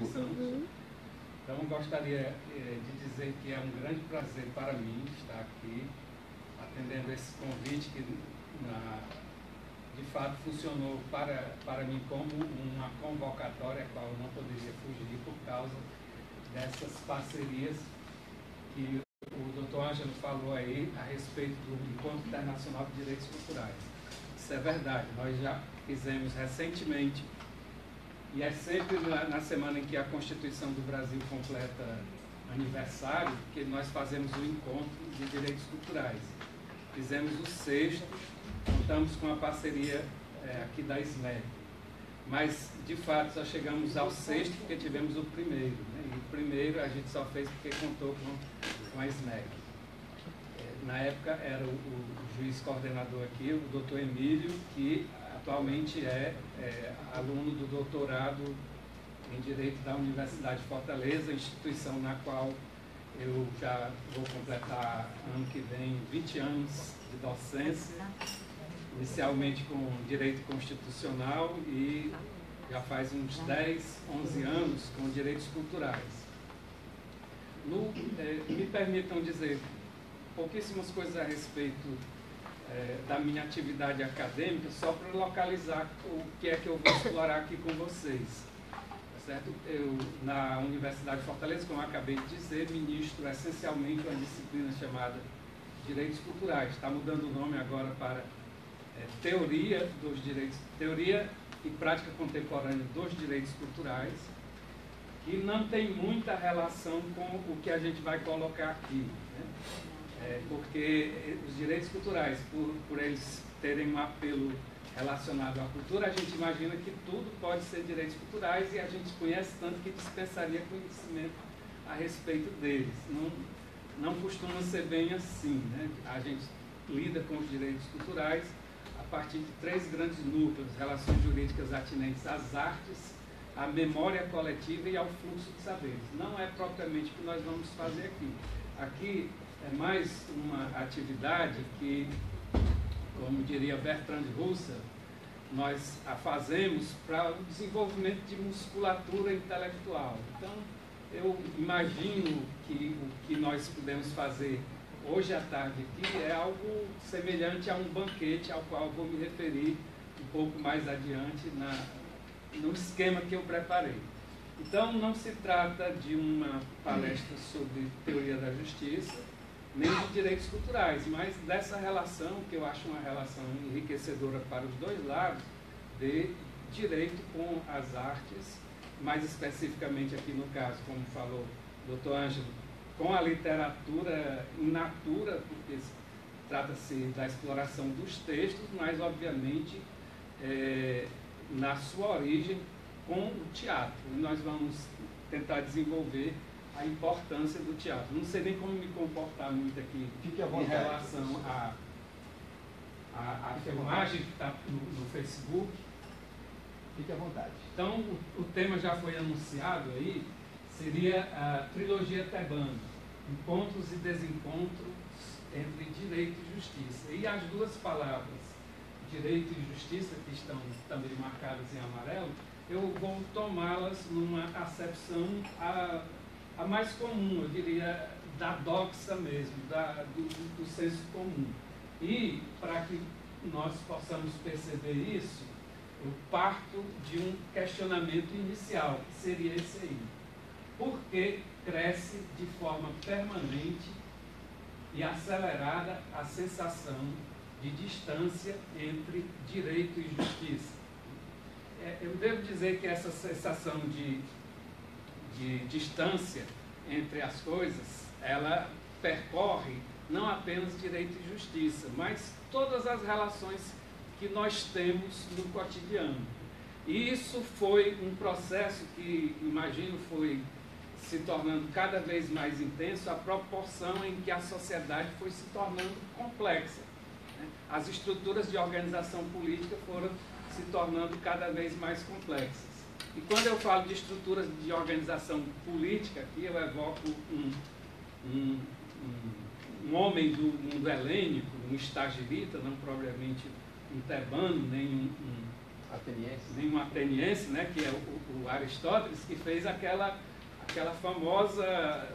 Santos. Então, eu gostaria de dizer que é um grande prazer para mim estar aqui, atendendo esse convite que, de fato, funcionou para mim como uma convocatória, a qual eu não poderia fugir por causa dessas parcerias que o Dr. Ângelo falou aí a respeito do Encontro Internacional de Direitos Culturais. Isso é verdade, nós já fizemos recentemente, e é sempre na semana em que a Constituição do Brasil completa aniversário, que nós fazemos o Encontro de Direitos Culturais. Fizemos o 6º, contamos com a parceria aqui da SMEC. Mas, de fato, só chegamos ao 6º porque tivemos o primeiro. Né? E o primeiro a gente só fez porque contou com a SMEC. Na época era o juiz coordenador aqui, o doutor Emílio, que atualmente é aluno do doutorado em Direito da Universidade de Fortaleza, instituição na qual eu já vou completar ano que vem 20 anos de docência, inicialmente com Direito Constitucional e já faz uns 10, 11 anos com Direitos Culturais. Me permitam dizer pouquíssimas coisas a respeito da minha atividade acadêmica, só para localizar o que é que eu vou explorar aqui com vocês. Certo? Eu, na Universidade de Fortaleza, como eu acabei de dizer, ministro essencialmente uma disciplina chamada Direitos Culturais. Está mudando o nome agora para Teoria e Prática Contemporânea dos Direitos Culturais, que não tem muita relação com o que a gente vai colocar aqui, né? Porque os direitos culturais, por eles terem um apelo relacionado à cultura, a gente imagina que tudo pode ser direitos culturais e a gente conhece tanto que dispensaria conhecimento a respeito deles. Não costuma ser bem assim, né? A gente lida com os direitos culturais a partir de 3 grandes núcleos: relações jurídicas atinentes às artes, à memória coletiva e ao fluxo de saberes. Não é propriamente o que nós vamos fazer aqui. Aqui é mais uma atividade que, como diria Bertrand Russell, nós a fazemos para o desenvolvimento de musculatura intelectual. Então, eu imagino que o que nós podemos fazer hoje à tarde aqui é algo semelhante a um banquete ao qual vou me referir um pouco mais adiante no esquema que eu preparei. Então, não se trata de uma palestra sobre teoria da justiça, nem de direitos culturais, mas dessa relação, que eu acho uma relação enriquecedora para os dois lados, de direito com as artes, mais especificamente aqui no caso, como falou o Dr. Ângelo, com a literatura in natura, porque trata-se da exploração dos textos, mas, obviamente, na sua origem, com o teatro. E nós vamos tentar desenvolver a importância do teatro. Não sei nem como me comportar muito aqui em relação à filmagem que está no Facebook. Fique à vontade. Então, o tema já foi anunciado aí, seria a trilogia tebana, encontros e desencontros entre direito e justiça. E as duas palavras, direito e justiça, que estão também marcadas em amarelo, eu vou tomá-las numa acepção a mais comum, eu diria, da doxa mesmo, do senso comum. E, para que nós possamos perceber isso, eu parto de um questionamento inicial, que seria esse aí. Por que cresce de forma permanente e acelerada a sensação de distância entre direito e justiça? Eu devo dizer que essa sensação de distância entre as coisas, ela percorre não apenas direito e justiça, mas todas as relações que nós temos no cotidiano. E isso foi um processo que, imagino, foi se tornando cada vez mais intenso à proporção em que a sociedade foi se tornando complexa, né? As estruturas de organização política foram se tornando cada vez mais complexas. E quando eu falo de estruturas de organização política, aqui eu evoco um homem do mundo helênico, um estagirita, não propriamente um tebano, nem um Ateniense. ateniense, né, que é o Aristóteles, que fez aquela famosa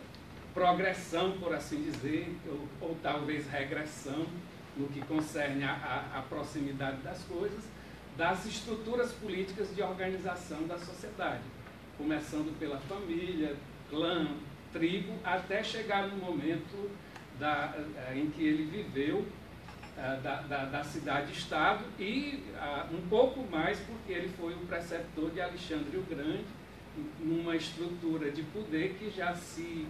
progressão, por assim dizer, ou talvez regressão, no que concerne a proximidade das coisas, das estruturas políticas de organização da sociedade, começando pela família, clã, tribo, até chegar no momento em que ele viveu da cidade-estado e um pouco mais porque ele foi o preceptor de Alexandre o Grande, numa estrutura de poder que já se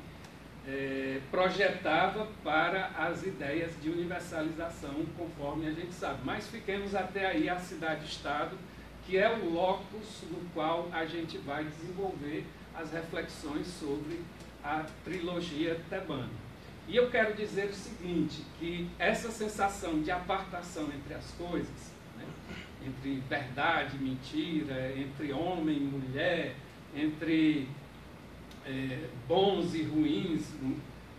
projetava para as ideias de universalização, conforme a gente sabe. Mas fiquemos até aí a cidade-estado, que é o locus no qual a gente vai desenvolver as reflexões sobre a trilogia tebana. E eu quero dizer o seguinte, que essa sensação de apartação entre as coisas, né, entre verdade e mentira, entre homem e mulher, entre bons e ruins,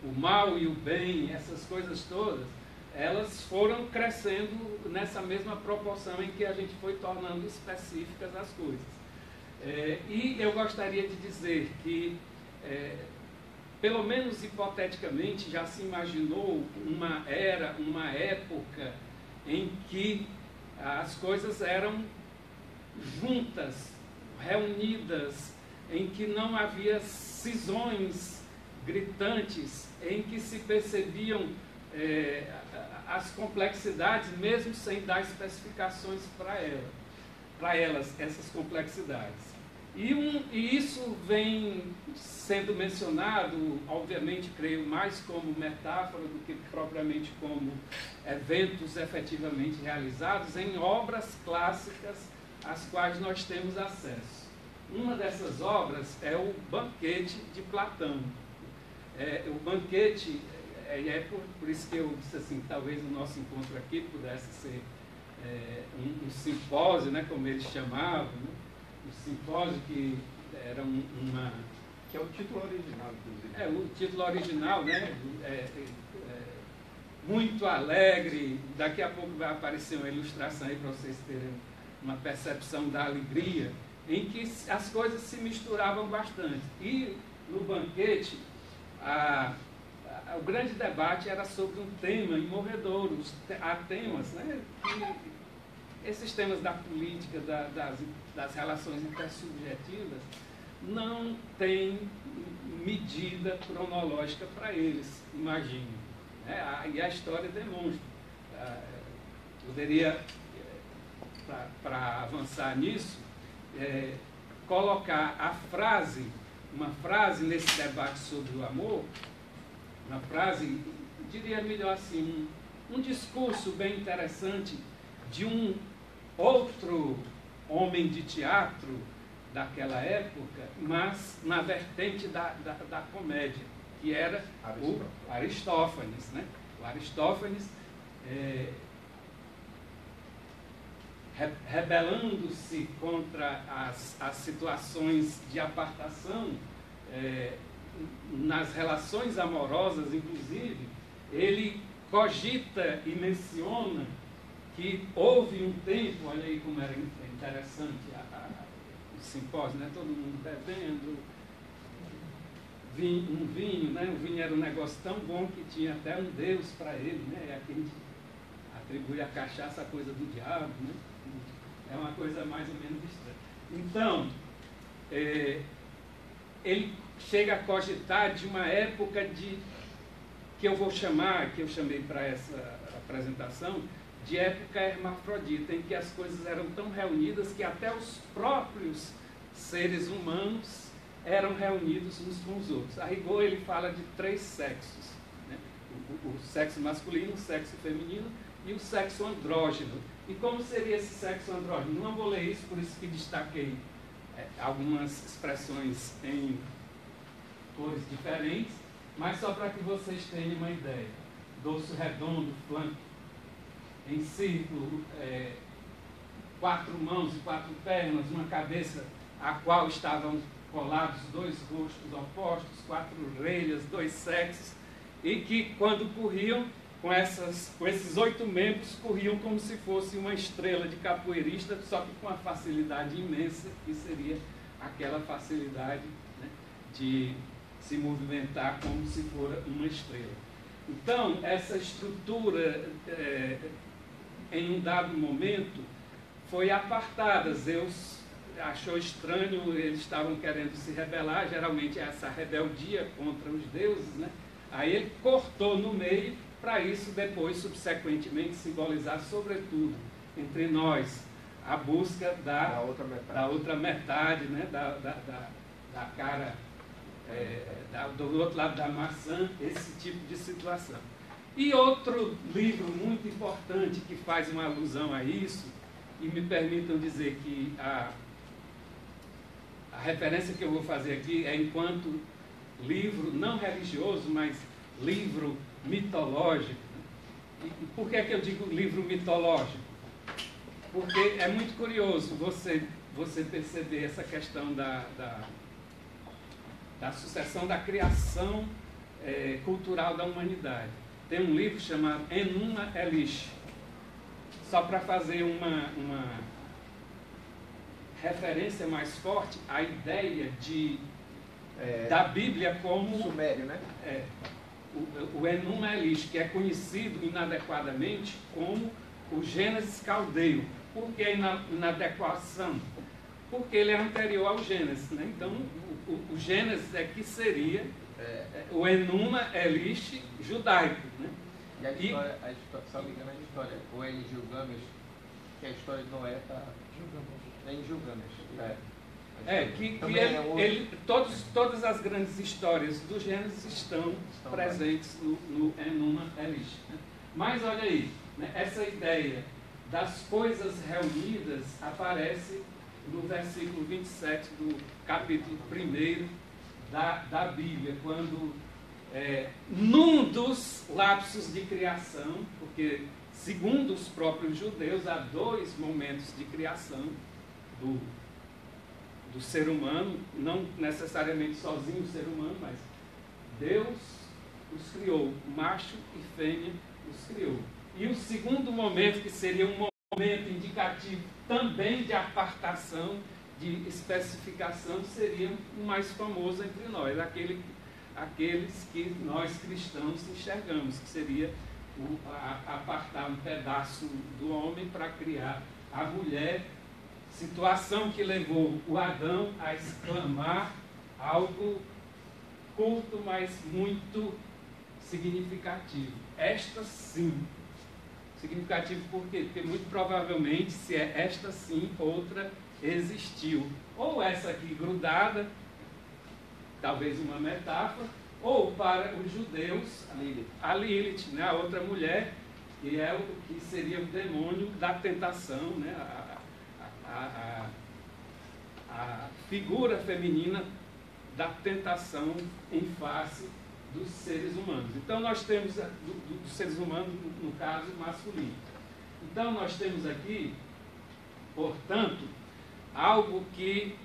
o mal e o bem, essas coisas todas, elas foram crescendo nessa mesma proporção em que a gente foi tornando específicas as coisas. E eu gostaria de dizer que, pelo menos hipoteticamente, já se imaginou uma época em que as coisas eram juntas, reunidas, em que não havia cisões gritantes, em que se percebiam as complexidades, mesmo sem dar especificações para elas, essas complexidades. E isso vem sendo mencionado, obviamente, creio, mais como metáfora do que propriamente como eventos efetivamente realizados em obras clássicas às quais nós temos acesso. Uma dessas obras é o Banquete de Platão. O Banquete, por isso que eu disse assim, talvez o nosso encontro aqui pudesse ser um simpósio, né, como eles chamavam, né? O simpósio que era que é o título original, inclusive. O título original, né? Muito alegre. Daqui a pouco vai aparecer uma ilustração aí para vocês terem uma percepção da alegria, em que as coisas se misturavam bastante. E no banquete, o grande debate era sobre um tema imorredouro. Há temas, né, esses temas da política, das relações intersubjetivas, não tem medida cronológica para eles, imagino. E a história demonstra. Poderia, para avançar nisso, colocar uma frase nesse debate sobre o amor, uma frase, diria melhor assim, um discurso bem interessante de um outro homem de teatro daquela época, mas na vertente da comédia, que era o Aristófanes. Né? O Aristófanes, rebelando-se contra as situações de apartação, nas relações amorosas, inclusive, ele cogita e menciona que houve um tempo, olha aí como era interessante o simpósio, né? Todo mundo bebendo um vinho, né? O vinho era um negócio tão bom que tinha até um deus para ele, né? É que a gente atribui a cachaça a coisa do diabo, né? É uma coisa mais ou menos estranha. Então, ele chega a cogitar de uma época que eu chamei para essa apresentação, de época hermafrodita, em que as coisas eram tão reunidas que até os próprios seres humanos eram reunidos uns com os outros. A rigor, ele fala de 3 sexos, né? O sexo masculino, o sexo feminino e o sexo andrógeno. E como seria esse sexo andrógeno? Não vou ler isso, por isso que destaquei algumas expressões em cores diferentes, mas só para que vocês tenham uma ideia. Dorso redondo, flanco em círculo, 4 mãos e 4 pernas, uma cabeça a qual estavam colados 2 rostos opostos, 4 orelhas, 2 sexos, e que quando corriam, com esses 8 membros, corriam como se fosse uma estrela de capoeirista, só que com uma facilidade imensa, que seria aquela facilidade, né, de se movimentar como se for uma estrela. Então, essa estrutura, em um dado momento, foi apartada. Zeus achou estranho, eles estavam querendo se rebelar, geralmente é essa rebeldia contra os deuses, né? Aí ele cortou no meio, para isso depois, subsequentemente, simbolizar, sobretudo, entre nós, a busca da outra metade, né? da cara, do outro lado da maçã, esse tipo de situação. E outro livro muito importante que faz uma alusão a isso, e me permitam dizer que a referência que eu vou fazer aqui é enquanto livro não religioso, mas livro mitológico. E por que é que eu digo livro mitológico? Porque é muito curioso você perceber essa questão da sucessão da criação cultural da humanidade. Tem um livro chamado Enuma Elish, só para fazer uma referência mais forte à ideia da Bíblia como... Sumério, né? O Enuma Elish, que é conhecido inadequadamente como o Gênesis caldeu. Por que inadequação? Porque ele é anterior ao Gênesis, né? Então, o Gênesis é que seria o Enuma Elish judaico, né? E a história, só me engano, a história, o El Gilgamesh, que é a história de Noé, está em Gilgamesh. Todas as grandes histórias do Gênesis estão presentes no Enuma Elish, né? Mas olha aí, né, essa ideia das coisas reunidas aparece no versículo 27 do capítulo 1 da Bíblia, quando num dos lapsos de criação, porque segundo os próprios judeus há 2 momentos de criação do ser humano, não necessariamente sozinho o ser humano, mas Deus os criou, macho e fêmea os criou. E o segundo momento, que seria um momento indicativo também de apartação, de especificação, seria o mais famoso entre nós, aqueles que nós cristãos enxergamos, que seria apartar um pedaço do homem para criar a mulher, situação que levou o Adão a exclamar algo curto, mas muito significativo. Esta sim. Significativo por quê? Porque muito provavelmente, se é esta sim, outra existiu. Ou essa aqui grudada, talvez uma metáfora, ou para os judeus, a Lilith, né? A outra mulher, que seria o demônio da tentação, né? A figura feminina da tentação em face dos seres humanos. Então nós temos, dos seres humanos, no caso masculino. Então nós temos aqui, portanto, algo que,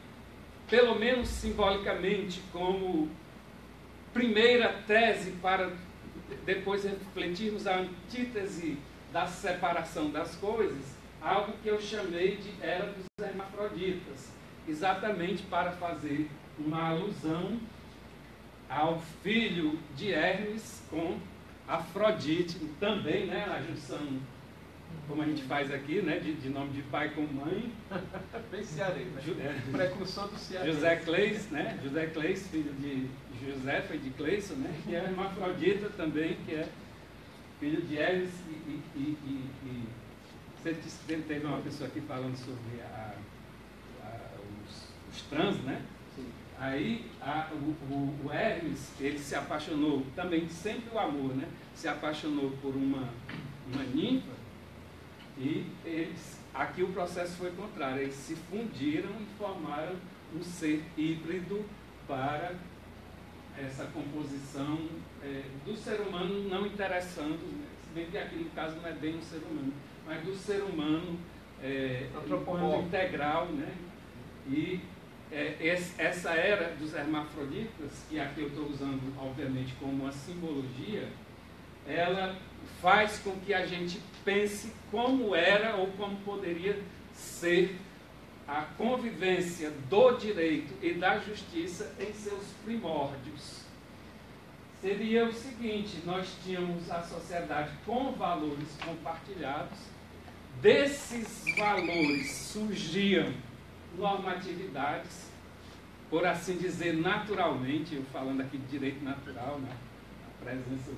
pelo menos simbolicamente, como primeira tese para depois refletirmos a antítese da separação das coisas, algo que eu chamei de Era dos Hermafroditas, exatamente para fazer uma alusão ao filho de Hermes com Afrodite, também, né, a junção, como a gente faz aqui, né, de nome de pai com mãe. Bem cearense, né? Precursor do cearense. José Cleis, né? José Cleis, filho de José, foi de Cleison, né? Que é Hermafrodita também, que é filho de Hermes Você teve uma pessoa aqui falando sobre os trans, né? Sim. Aí o Hermes, ele se apaixonou, também sempre o amor, né? Se apaixonou por uma ninfa e aqui o processo foi contrário. Eles se fundiram e formaram um ser híbrido para essa composição do ser humano não interessando, né? Se bem que aqui no caso não é bem um ser humano, mas do ser humano enquanto integral, né? E essa era dos hermafroditas, que aqui eu estou usando obviamente como uma simbologia, ela faz com que a gente pense como era ou como poderia ser a convivência do direito e da justiça em seus primórdios. Seria o seguinte: nós tínhamos a sociedade com valores compartilhados, desses valores surgiam normatividades, por assim dizer, naturalmente, eu falando aqui de direito natural, né? A presença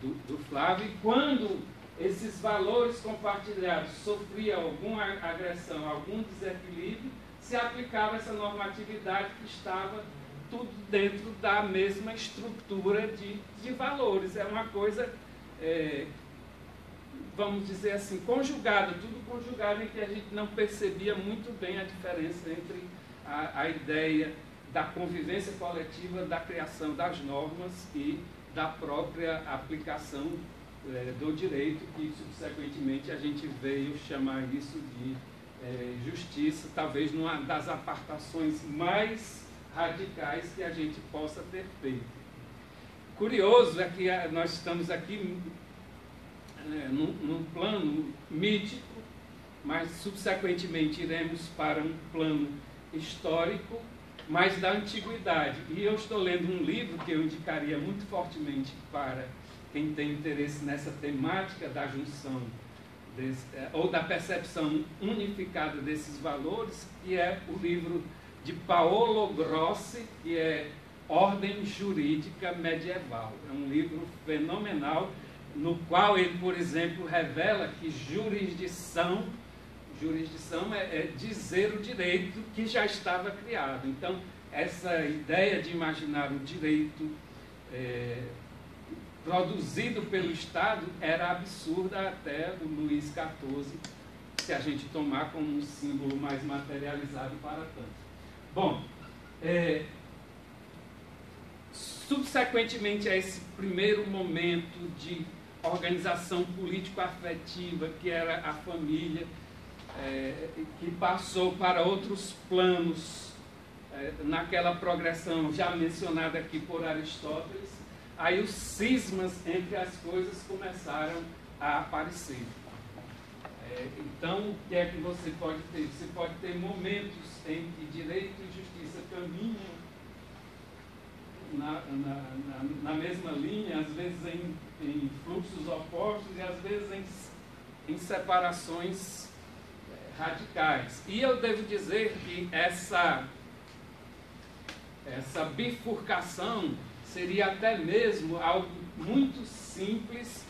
do Flávio, e quando esses valores compartilhados sofriam alguma agressão, algum desequilíbrio, se aplicava essa normatividade que estava tudo dentro da mesma estrutura de valores. É uma coisa, vamos dizer assim, conjugada, tudo conjugado, em que a gente não percebia muito bem a diferença entre a ideia da convivência coletiva, da criação das normas e da própria aplicação do direito, que subsequentemente a gente veio chamar isso de justiça, talvez numa das apartações mais radicais que a gente possa ter feito. Curioso é que nós estamos aqui num plano mítico, mas subsequentemente iremos para um plano histórico, mas da antiguidade. E eu estou lendo um livro que eu indicaria muito fortemente para quem tem interesse nessa temática da junção ou da percepção unificada desses valores, que é o livro de Paolo Grossi, que é Ordem Jurídica Medieval. É um livro fenomenal, no qual ele, por exemplo, revela que jurisdição é dizer o direito que já estava criado. Então, essa ideia de imaginar o direito produzido pelo Estado era absurda até o Luís XIV, se a gente tomar como um símbolo mais materializado para tanto. Bom, subsequentemente a esse primeiro momento de organização político-afetiva, que era a família, que passou para outros planos, naquela progressão já mencionada aqui por Aristóteles, aí os cismas entre as coisas começaram a aparecer. Então, o que é que você pode ter? Você pode ter momentos em que direito e justiça caminham na mesma linha, às vezes em fluxos opostos e às vezes em separações radicais. E eu devo dizer que essa bifurcação seria até mesmo algo muito simples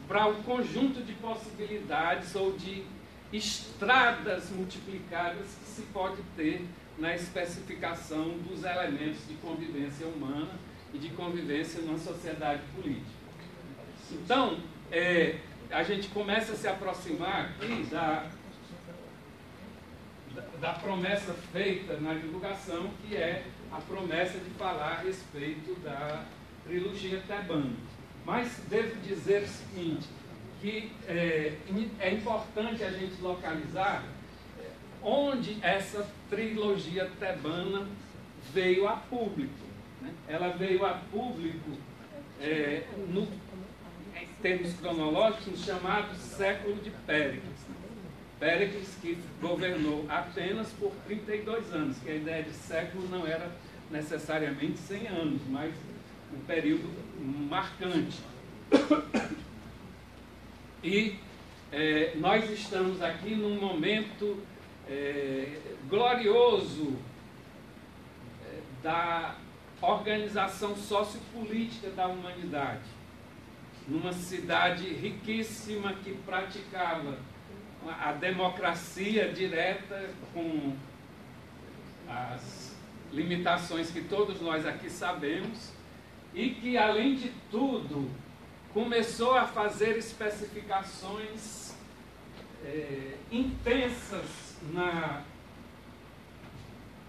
para o conjunto de possibilidades ou de estradas multiplicadas que se pode ter na especificação dos elementos de convivência humana e de convivência numa sociedade política. Então, a gente começa a se aproximar aqui da promessa feita na divulgação, que é a promessa de falar a respeito da trilogia tebana. Mas devo dizer o seguinte, que é importante a gente localizar onde essa trilogia tebana veio a público. Né? Ela veio a público, em termos cronológicos, no chamado século de Péricles. Péricles, que governou Atenas por 32 anos, que a ideia de século não era necessariamente 100 anos, mas um período marcante. E nós estamos aqui num momento glorioso da organização sociopolítica da humanidade, numa cidade riquíssima que praticava a democracia direta, com as limitações que todos nós aqui sabemos, e que, além de tudo, começou a fazer especificações intensas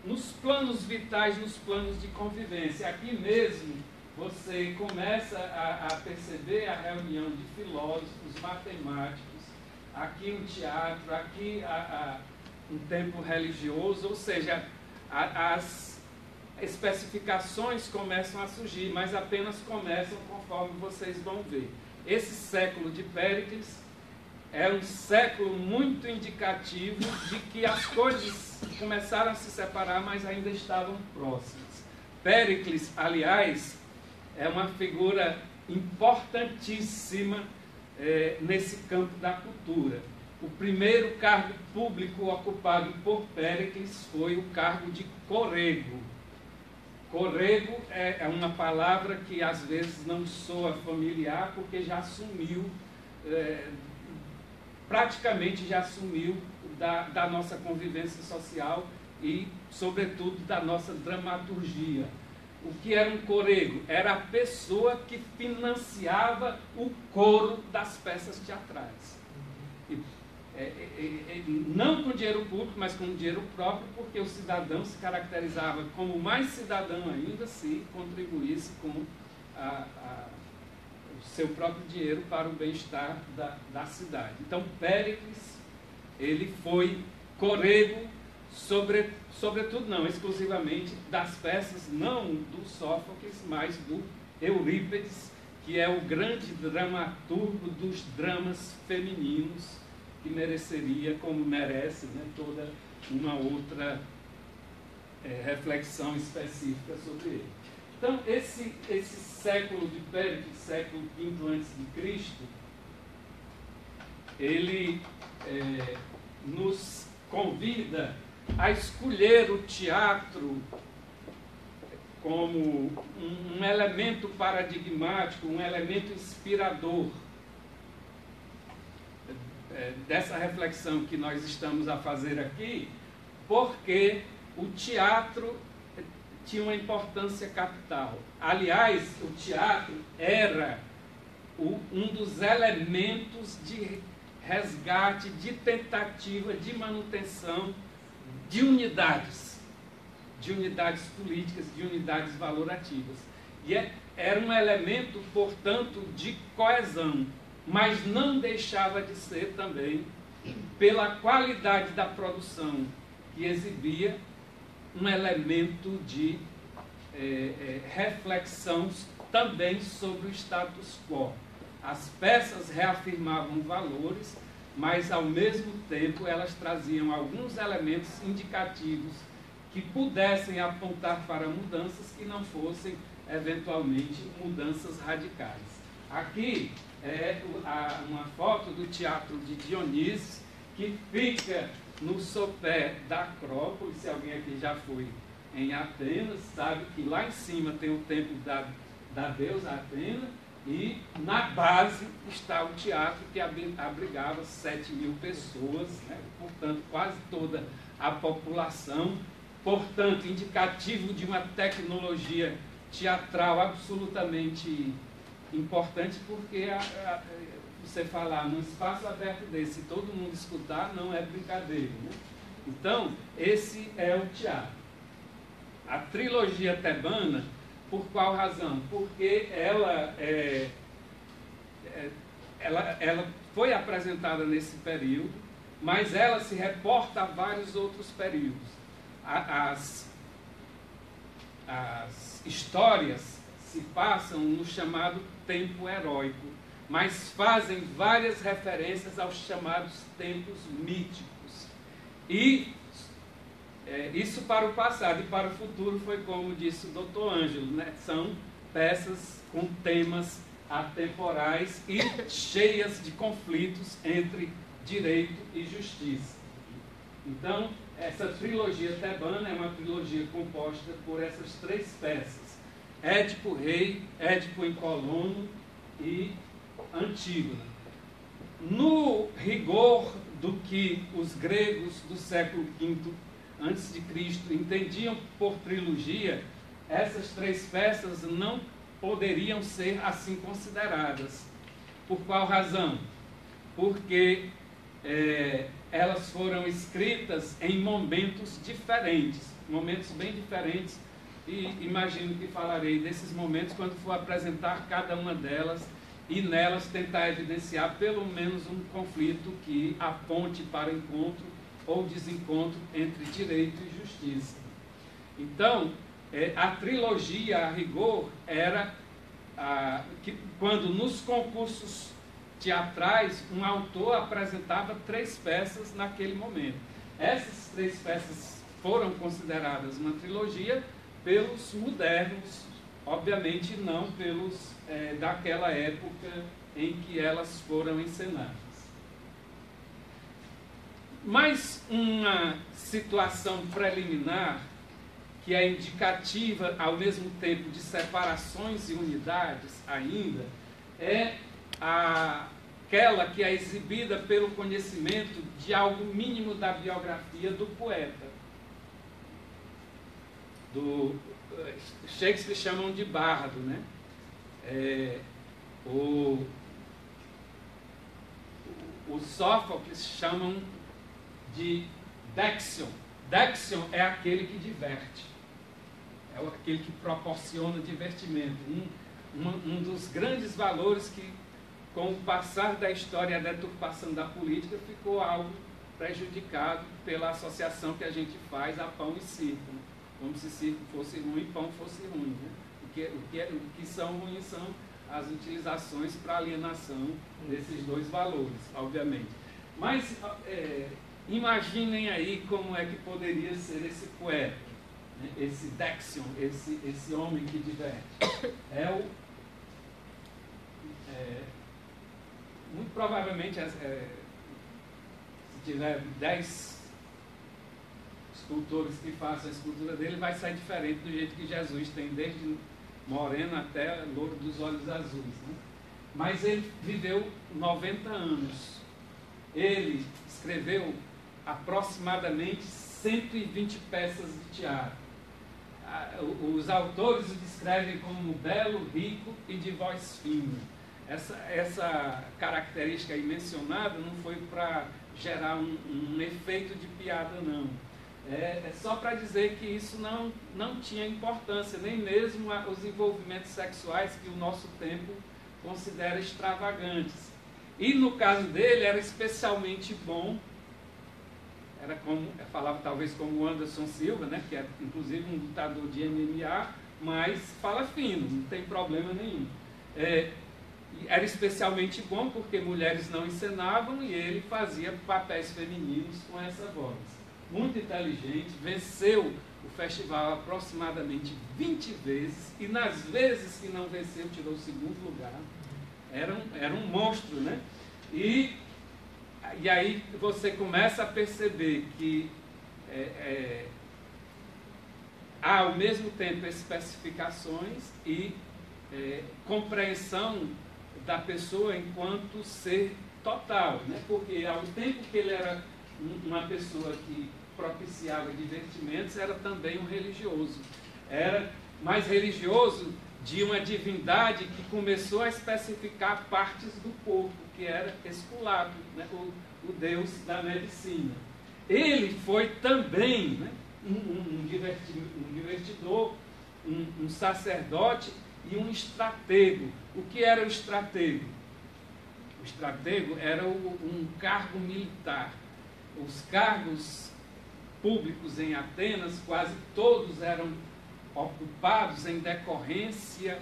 nos planos vitais, nos planos de convivência. Aqui mesmo você começa a perceber a reunião de filósofos, matemáticos, aqui um teatro, aqui um templo religioso, ou seja, as especificações começam a surgir, mas apenas começam conforme vocês vão ver. Esse século de Péricles é um século muito indicativo de que as coisas começaram a se separar, mas ainda estavam próximas. Péricles, aliás, é uma figura importantíssima nesse campo da cultura. O primeiro cargo público ocupado por Péricles foi o cargo de corrego. Corrego é uma palavra que às vezes não soa familiar, porque já assumiu, praticamente já assumiu da nossa convivência social e, sobretudo, da nossa dramaturgia. O que era um corrego? Era a pessoa que financiava o coro das peças teatrais. Não com dinheiro público, mas com dinheiro próprio, porque o cidadão se caracterizava como mais cidadão ainda se contribuísse com o seu próprio dinheiro para o bem-estar da cidade. Então, Péricles, ele foi corrego, sobretudo não, exclusivamente das peças, não do Sófocles, mas do Eurípides, que é o grande dramaturgo dos dramas femininos, que mereceria, como merece, né, toda uma outra reflexão específica sobre ele. Então, esse século de Péricles, século V a.C., ele nos convida a escolher o teatro como um elemento paradigmático, um elemento inspirador dessa reflexão que nós estamos a fazer aqui, porque o teatro tinha uma importância capital. Aliás, o teatro era um dos elementos de resgate, de tentativa, de manutenção de unidades políticas, de unidades valorativas. E era um elemento, portanto, de coesão, mas não deixava de ser também, pela qualidade da produção que exibia, um elemento de reflexão também sobre o status quo. As peças reafirmavam valores, mas ao mesmo tempo elas traziam alguns elementos indicativos que pudessem apontar para mudanças que não fossem eventualmente mudanças radicais. Aqui é uma foto do Teatro de Dionísio, que fica no sopé da Acrópole. Se alguém aqui já foi em Atenas, sabe que lá em cima tem o templo da deusa Atena, e na base está o teatro, que abrigava 7.000 pessoas, né? Portanto, quase toda a população, portanto, indicativo de uma tecnologia teatral absolutamente importante, porque você falar num espaço aberto desse e todo mundo escutar não é brincadeira, né? Então, esse é o teatro. A trilogia tebana, por qual razão? Porque ela foi apresentada nesse período, mas ela se reporta a vários outros períodos. As histórias se passam no chamado tempo heróico, mas fazem várias referências aos chamados tempos míticos. E isso para o passado e para o futuro foi como disse o Dr. Ângelo, né? São peças com temas atemporais e cheias de conflitos entre direito e justiça. Então, essa trilogia tebana é uma trilogia composta por essas três peças: Édipo Rei, Édipo em Colono e Antígona. No rigor do que os gregos do século V antes de Cristo entendiam por trilogia, essas três peças não poderiam ser assim consideradas. Por qual razão? Porque elas foram escritas em momentos diferentes, momentos bem diferentes, e imagino que falarei desses momentos quando for apresentar cada uma delas e nelas tentar evidenciar pelo menos um conflito que aponte para encontro ou desencontro entre direito e justiça. Então, a trilogia, a rigor, era que quando nos concursos teatrais um autor apresentava 3 peças naquele momento. Essas 3 peças foram consideradas uma trilogia pelos modernos, obviamente não pelos daquela época em que elas foram encenadas. Mais uma situação preliminar que é indicativa ao mesmo tempo de separações e unidades ainda, é aquela que é exibida pelo conhecimento de algo mínimo da biografia do poeta. Do Shakespeare chamam de bardo, né? O Sófocles chamam de Déxion. Déxion é aquele que diverte, é aquele que proporciona divertimento. Um dos grandes valores que, com o passar da história e a deturpação da política, ficou algo prejudicado pela associação que a gente faz a pão e circo, né? Como se circo fosse ruim e pão fosse ruim, né? O que são ruins são as utilizações para alienação desses 2 valores, obviamente. Mas imaginem aí como é que poderia ser esse poeta, né? Esse Déxion, esse homem que diverte. Muito provavelmente, se tiver 10 escultores que façam a escultura dele, vai sair diferente do jeito que Jesus tem, desde moreno até louro dos olhos azuis, né? Mas ele viveu 90 anos. Ele escreveu aproximadamente 120 peças de teatro. Os autores o descrevem como belo, rico e de voz fina. Essa característica aí mencionada não foi para gerar um efeito de piada, não. É só para dizer que isso não tinha importância, nem mesmo os envolvimentos sexuais que o nosso tempo considera extravagantes. E no caso dele era especialmente bom, falava talvez como o Anderson Silva, né, que é inclusive um lutador de MMA, mas fala fino, não tem problema nenhum. Era especialmente bom porque mulheres não encenavam e ele fazia papéis femininos com essa voz. Muito inteligente, venceu o festival aproximadamente 20 vezes e nas vezes que não venceu tirou o 2º lugar. Era um monstro, né? E aí você começa a perceber que há ao mesmo tempo especificações e compreensão da pessoa enquanto ser total, né? Porque ao tempo que ele era uma pessoa que propiciava divertimentos, era também um religioso. Era mais religioso de uma divindade que começou a especificar partes do corpo, que era Esculápio, né? o deus da medicina. Ele foi também, né, um divertidor, um sacerdote e um estratego. O que era o estratego? O estratego era um cargo militar. Os cargos públicos em Atenas, quase todos eram ocupados em decorrência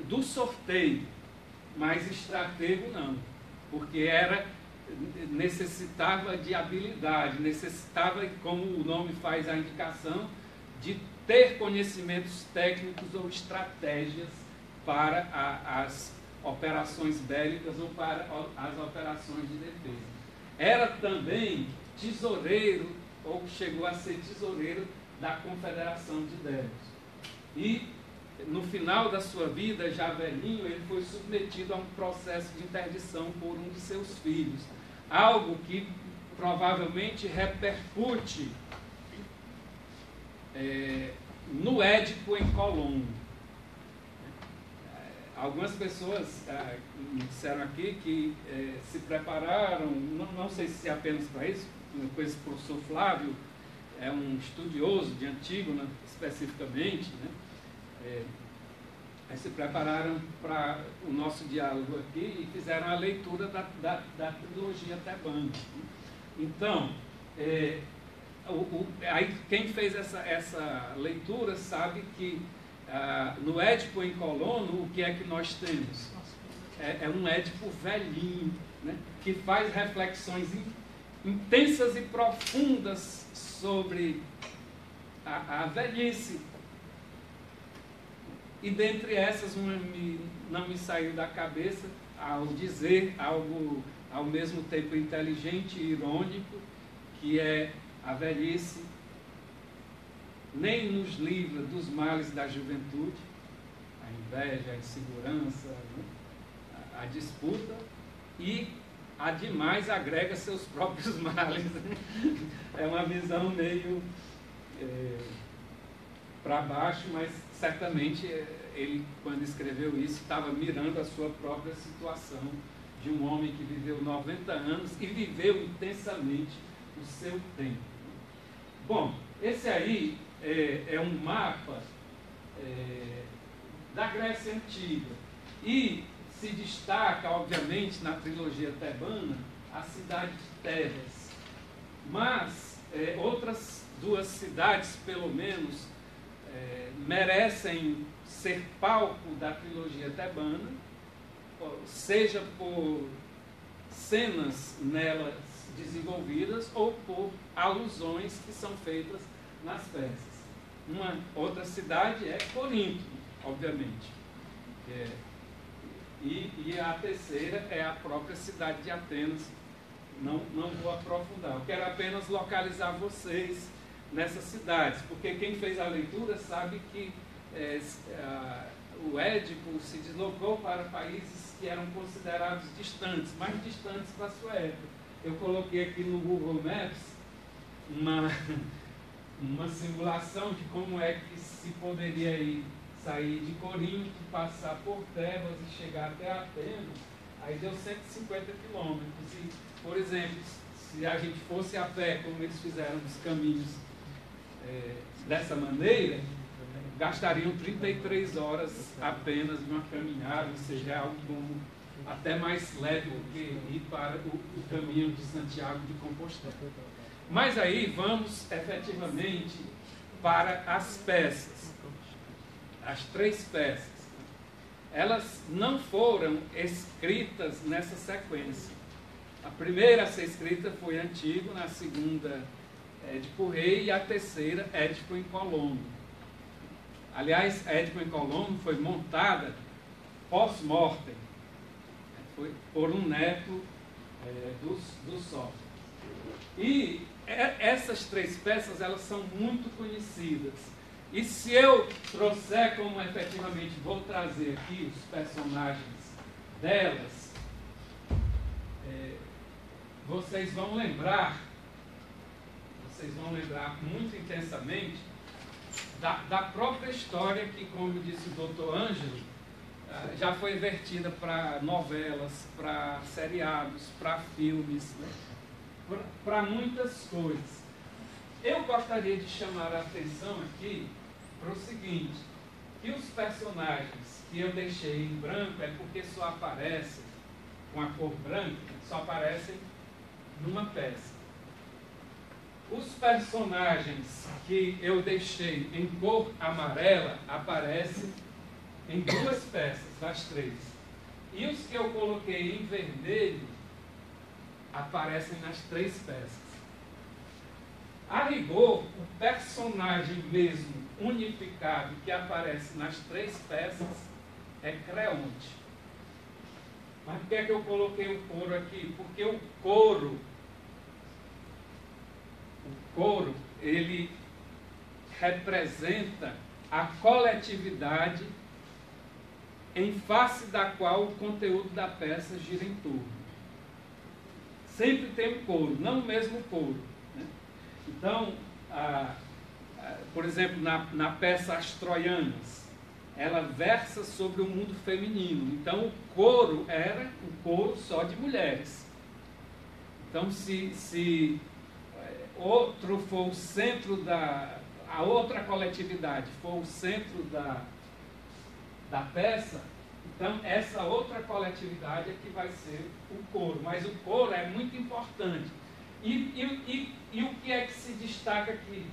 do sorteio, mas estratego não, porque necessitava de habilidade, necessitava, como o nome faz a indicação, de ter conhecimentos técnicos ou estratégias para as operações bélicas ou para as operações de defesa. Era também tesoureiro, ou chegou a ser tesoureiro da Confederação de Délos. E, no final da sua vida, já velhinho, ele foi submetido a um processo de interdição por um de seus filhos. Algo que provavelmente repercute no Édipo em Colombo. Algumas pessoas me disseram aqui que se prepararam, não sei se é apenas para isso, depois o professor Flávio é um estudioso de Antígona, especificamente, né? Se prepararam para o nosso diálogo aqui e fizeram a leitura da trilogia tebana. Então, aí quem fez essa leitura sabe que no Édipo em Colono, o que é que nós temos? É um Édipo velhinho, né, que faz reflexões intensas e profundas sobre a velhice. E dentre essas, uma não me saiu da cabeça ao dizer algo ao mesmo tempo inteligente e irônico, que é a velhice nem nos livra dos males da juventude, a inveja, a insegurança, né, a disputa, e ademais agrega seus próprios males. É uma visão meio para baixo, mas certamente ele, quando escreveu isso, estava mirando a sua própria situação de um homem que viveu 90 anos e viveu intensamente o seu tempo. Bom, esse aí é um mapa da Grécia Antiga e se destaca, obviamente, na trilogia tebana, a cidade de Tebas. Mas outras duas cidades, pelo menos, merecem ser palco da trilogia tebana, seja por cenas nelas desenvolvidas ou por alusões que são feitas nas peças. Uma outra cidade é Corinto, obviamente. E a terceira é a própria cidade de Atenas. Não vou aprofundar. Eu quero apenas localizar vocês nessas cidades, porque quem fez a leitura sabe que o Édipo se deslocou para países que eram considerados distantes, mais distantes para a sua época. Eu coloquei aqui no Google Maps uma simulação de como é que se poderia sair de Corinto, passar por Tebas e chegar até Atenas. Aí deu 150 quilômetros. E, por exemplo, se a gente fosse a pé, como eles fizeram os caminhos dessa maneira, gastariam 33 horas apenas de uma caminhada, ou seja, algo até mais leve do que ir para o caminho de Santiago de Compostela. Mas aí vamos efetivamente para as peças, as 3 peças. Elas não foram escritas nessa sequência. A primeira a ser escrita foi Antígono, a segunda Édipo Rei e a terceira Édipo em Colono. Aliás, Édipo em Colono foi montada pós-mortem, foi por um neto do Sófocles. E essas 3 peças, elas são muito conhecidas. E se eu trouxer como efetivamente vou trazer aqui os personagens delas, vocês vão lembrar muito intensamente da própria história que, como disse o doutor Ângelo, já foi vertida para novelas, para seriados, para filmes, né? Para muitas coisas. Eu gostaria de chamar a atenção aqui para o seguinte, que os personagens que eu deixei em branco é porque só aparecem com a cor branca, só aparecem numa peça. Os personagens que eu deixei em cor amarela aparecem em 2 peças, das 3. E os que eu coloquei em vermelho aparecem nas 3 peças. A rigor, o personagem mesmo unificado que aparece nas 3 peças é Creonte. Mas por que é que eu coloquei o couro aqui? Porque o couro, ele representa a coletividade em face da qual o conteúdo da peça gira em torno. Sempre tem um couro, não o mesmo couro, né? Então, por exemplo, na peça As Troianas, ela versa sobre o mundo feminino. Então, o coro era um coro só de mulheres. Então, se outro for o centro a outra coletividade for o centro da peça, então essa outra coletividade é que vai ser o coro. Mas o coro é muito importante. E o que é que se destaca aqui,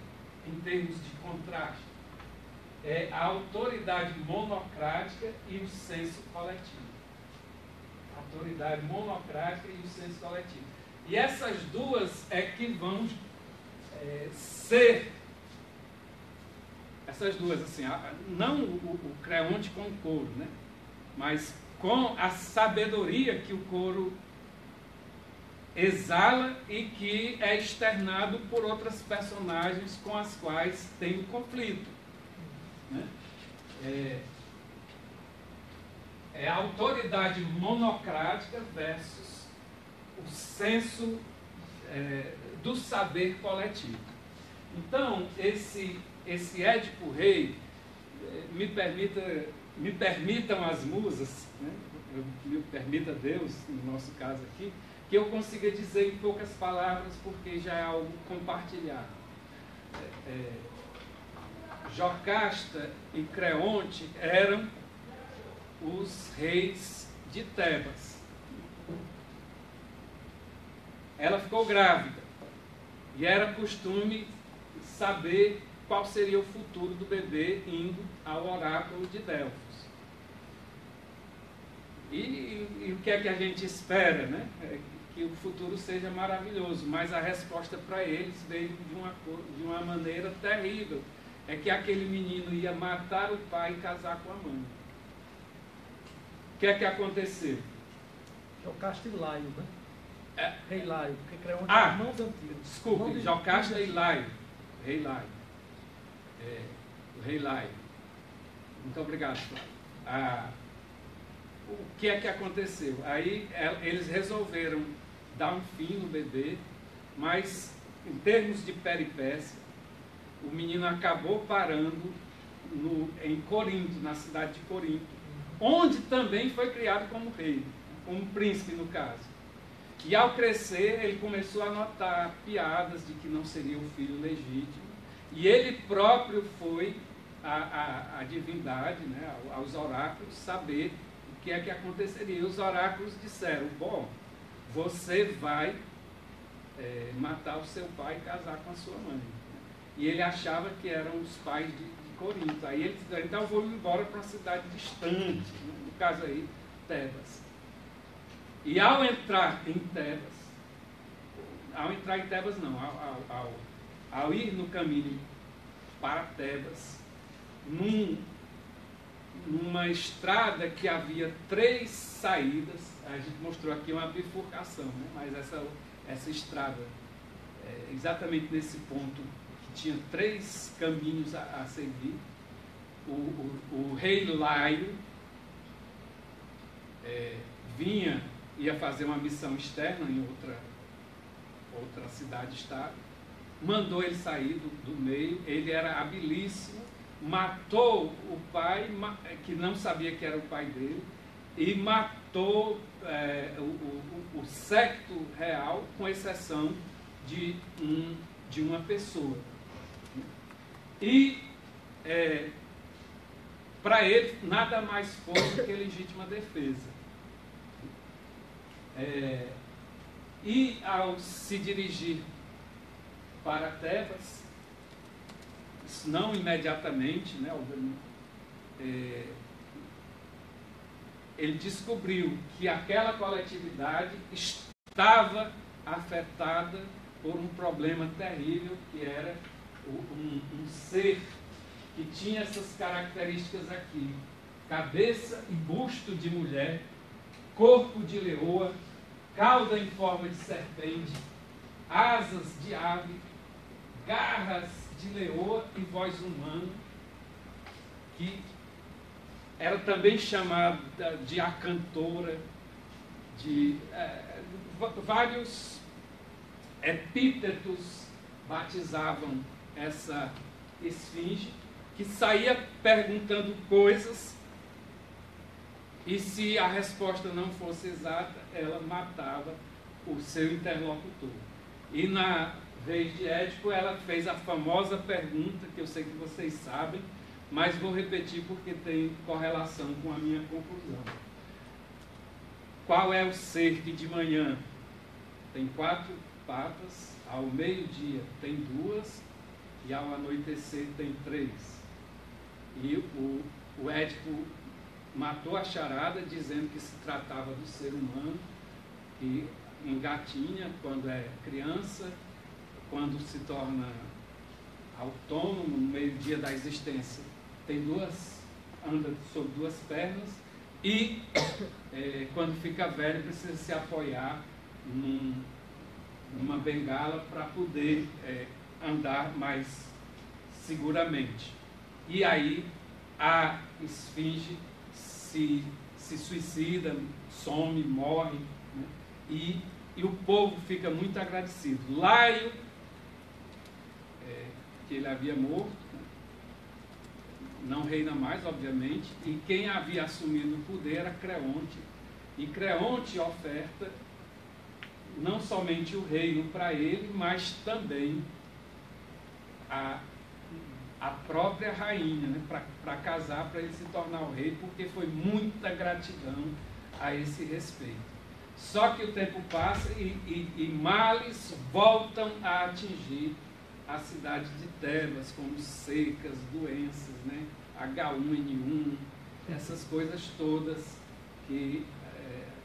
em termos de contraste? É a autoridade monocrática e o senso coletivo. A autoridade monocrática e o senso coletivo. E essas duas é que vão ser, essas duas, assim, não o Creonte com o coro, né? Mas com a sabedoria que o coro exala e que é externado por outras personagens com as quais tem o conflito. Né? É a autoridade monocrática versus o senso do saber coletivo. Então, esse Édipo Rei, me permitam as musas, né? Me permita Deus, no nosso caso aqui, que eu consiga dizer em poucas palavras, porque já é algo compartilhado. Jocasta e Creonte eram os reis de Tebas. Ela ficou grávida e era costume saber qual seria o futuro do bebê indo ao oráculo de Delfos. E o que é que a gente espera, né? Que o futuro seja maravilhoso, mas a resposta para eles veio de uma maneira terrível. É que aquele menino ia matar o pai e casar com a mãe. O que é que aconteceu? Jocasta e Laio, né? Rei Laio, porque Creonte Ah, mãos antigas. desculpe, Jocasta e Laio. Rei Laio. O Rei Laio. Muito obrigado, Flávio. O que é que aconteceu? Aí eles resolveram dar um fim no bebê, mas em termos de peripécia, o menino acabou parando em Corinto, na cidade de Corinto, onde também foi criado como rei, como príncipe no caso. E ao crescer, ele começou a notar piadas de que não seria o filho legítimo, e ele próprio foi à divindade, né, aos oráculos, saber o que é que aconteceria. E os oráculos disseram: bom, você vai matar o seu pai e casar com a sua mãe. E ele achava que eram os pais de Corinto. Aí ele disse: então eu vou embora para uma cidade distante, né? No caso aí, Tebas. E ao entrar em Tebas não, ao ir no caminho para Tebas, numa estrada que havia 3 saídas, a gente mostrou aqui uma bifurcação, né? Mas essa estrada, exatamente nesse ponto, que tinha 3 caminhos a seguir, o rei Laio ia fazer uma missão externa em outra cidade-estado, mandou ele sair do meio. Ele era habilíssimo, matou o pai, que não sabia que era o pai dele, e matou o séquito real, com exceção de uma pessoa. E para ele nada mais foi do que legítima defesa. E ao se dirigir para Tebas, não imediatamente, né, ele descobriu que aquela coletividade estava afetada por um problema terrível, que era um ser que tinha essas características aqui: cabeça e busto de mulher, corpo de leoa, cauda em forma de serpente, asas de ave, garras de leoa e voz humana, que era também chamada de acantora, de vários epítetos batizavam essa esfinge, que saía perguntando coisas, e se a resposta não fosse exata, ela matava o seu interlocutor. E na vez de Édipo, ela fez a famosa pergunta, que eu sei que vocês sabem, mas vou repetir porque tem correlação com a minha conclusão. Qual é o ser que de manhã tem 4 papas, ao meio-dia tem 2 e ao anoitecer tem 3. E o Édipo matou a charada dizendo que se tratava do ser humano que engatinha quando é criança, quando se torna autônomo no meio-dia da existência, anda sobre 2 pernas e quando fica velho precisa se apoiar numa bengala para poder andar mais seguramente. E aí a esfinge se suicida, some, morre, né? E o povo fica muito agradecido. Laio, que ele havia morto, né? Não reina mais, obviamente, e quem havia assumido o poder era Creonte. E Creonte oferta não somente o reino para ele, mas também a própria rainha, né? Para casar, para ele se tornar o rei, porque foi muita gratidão a esse respeito. Só que o tempo passa e males voltam a atingir a cidade de Tebas, como secas, doenças, né? H1N1, essas coisas que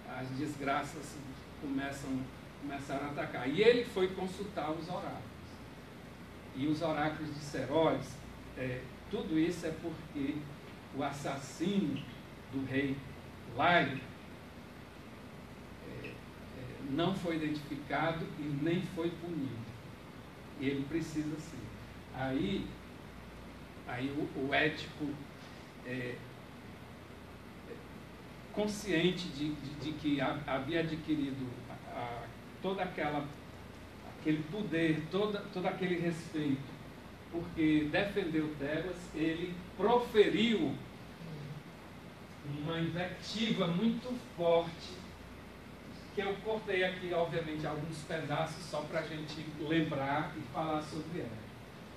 as desgraças começaram a atacar. E ele foi consultar os oráculos. E os oráculos disseram, olha, tudo isso é porque o assassino do rei Laio não foi identificado e nem foi punido. Ele precisa ser. Aí o Édipo, consciente de que havia adquirido todo aquele poder, todo aquele respeito, porque defendeu Tebas, ele proferiu uma invectiva muito forte, que eu cortei aqui, obviamente, alguns pedaços só para a gente lembrar e falar sobre ela.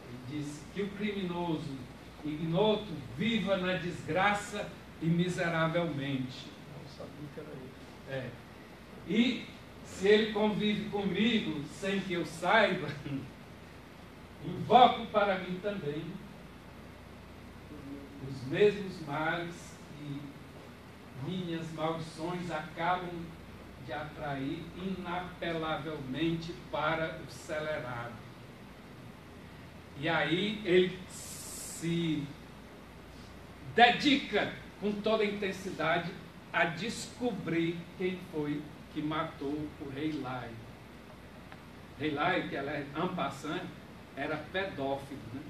Ele disse que o criminoso ignoto viva na desgraça e miseravelmente. Não sabia que era ele. E se ele convive comigo sem que eu saiba, invoco para mim também os mesmos males e minhas maldições acabam de atrair inapelavelmente para o celerado. E aí ele se dedica com toda a intensidade a descobrir quem foi que matou o rei Laio. Rei Laio, que ela é en passant, era pedófilo, né?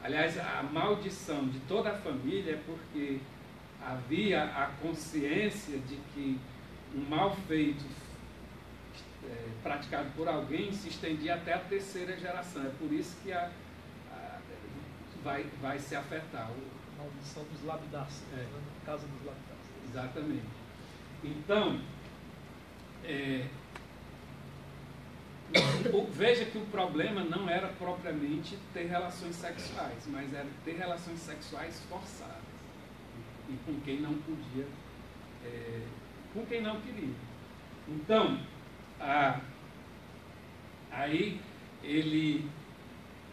Aliás, a maldição de toda a família é porque havia a consciência de que um mal feito praticado por alguém se estendia até a 3ª geração. É por isso que vai se afetar. Maldição dos labidáceos, na casa dos labidáceos. Exatamente. Então, veja que o problema não era propriamente ter relações sexuais, mas era ter relações sexuais forçadas e com quem não podia, com quem não queria. Então, aí ele,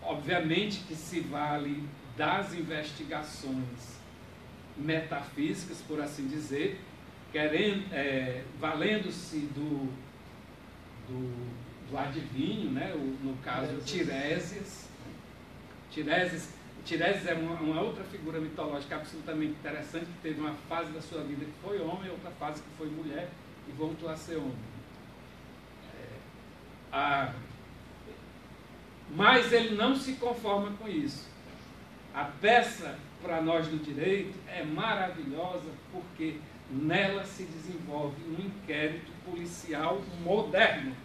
obviamente que se vale das investigações metafísicas, por assim dizer, valendo-se do adivinho, né? No caso Tiresias. Tiresias é uma outra figura mitológica absolutamente interessante, que teve uma fase da sua vida que foi homem, outra fase que foi mulher e voltou a ser homem. Mas ele não se conforma com isso. A peça, para nós do direito, é maravilhosa porque nela se desenvolve um inquérito policial moderno.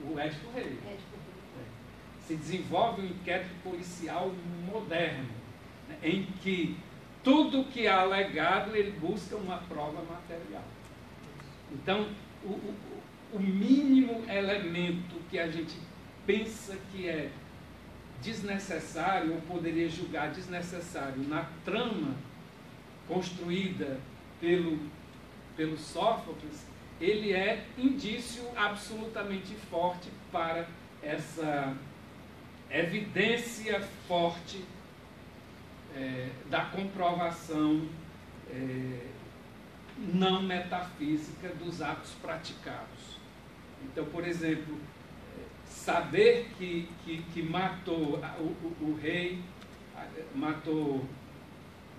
O Édipo Rei. Se desenvolve um inquérito policial moderno, né, em que tudo que é alegado ele busca uma prova material. Então, o mínimo elemento que a gente pensa que é desnecessário, ou poderia julgar desnecessário, na trama construída pelo Sófocles, ele é indício absolutamente forte para essa evidência forte da comprovação não metafísica dos atos praticados. Então, por exemplo, saber que matou o rei, matou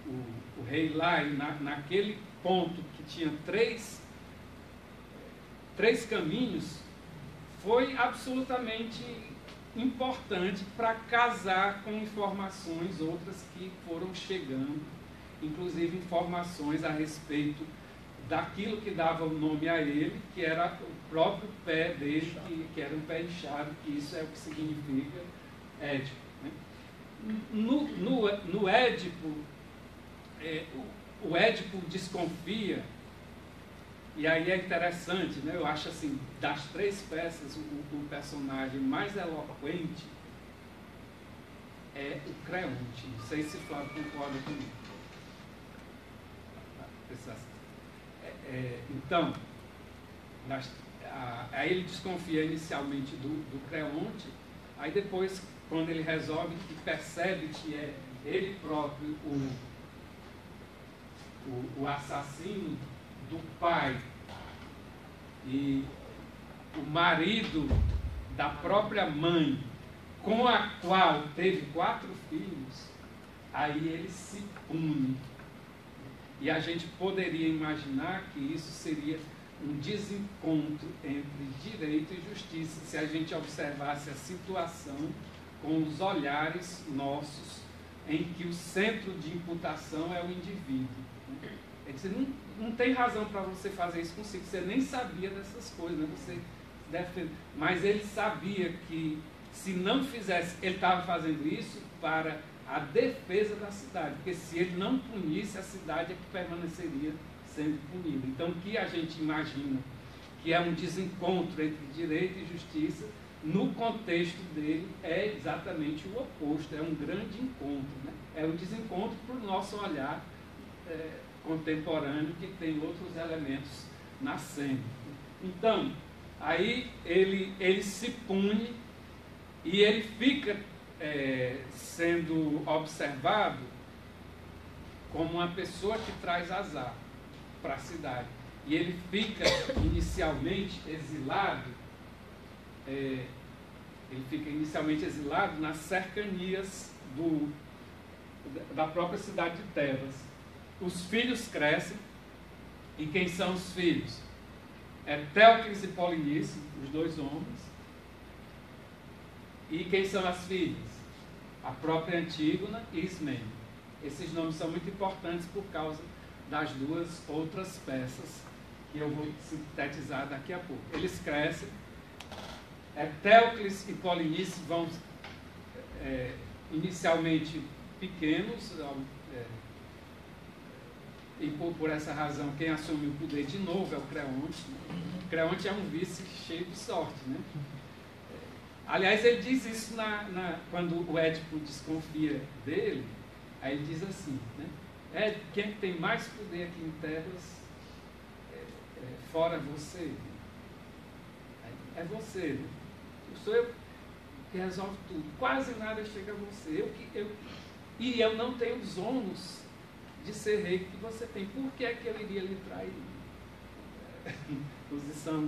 o rei Lai naquele ponto que tinha três caminhos, foi absolutamente importante para casar com informações outras que foram chegando, inclusive informações a respeito daquilo que dava o nome a ele, que era o próprio pé dele, que era um pé inchado, que isso é o que significa Édipo. Né? No Édipo, o Édipo desconfia, e aí é interessante, né? Eu acho assim, das três peças, o personagem mais eloquente é o Creonte. Não sei se o Flávio concorda comigo. Então, aí ele desconfia inicialmente do Creonte, aí depois, quando ele resolve, que percebe que é ele próprio o assassino do pai e o marido da própria mãe, com a qual teve 4 filhos, aí ele se une. E a gente poderia imaginar que isso seria um desencontro entre direito e justiça, se a gente observasse a situação com os olhares nossos, em que o centro de imputação é o indivíduo. Ele disse, não tem razão para você fazer isso consigo, você nem sabia dessas coisas, né? Mas ele sabia que, se não fizesse, ele estava fazendo isso para a defesa da cidade, porque se ele não punisse, a cidade é que permaneceria sendo punida. Então, o que a gente imagina que é um desencontro entre direito e justiça, no contexto dele é exatamente o oposto, é um grande encontro, né? É um desencontro para o nosso olhar contemporâneo, que tem outros elementos nascendo. Então, aí ele se pune e ele fica sendo observado como uma pessoa que traz azar para a cidade. E ele fica inicialmente exilado, nas cercanias da própria cidade de Tebas. Os filhos crescem, e quem são os filhos? Teucris e Polinice, os 2 homens. E quem são as filhas? A própria Antígona e Ismênia. Esses nomes são muito importantes por causa das 2 outras peças que eu vou sintetizar daqui a pouco. Eles crescem. Teucris e Polinice vão inicialmente pequenos, e por essa razão quem assume o poder de novo é o Creonte. O Creonte é um vice cheio de sorte, né? Aliás, ele diz isso quando o Édipo desconfia dele, aí ele diz assim, né? Quem tem mais poder aqui em Tebas, fora você, é você, né? Sou eu que resolve tudo, quase nada chega a você, e eu não tenho os ônus de ser rei que você tem, por que é que eu iria lhe trair? Posição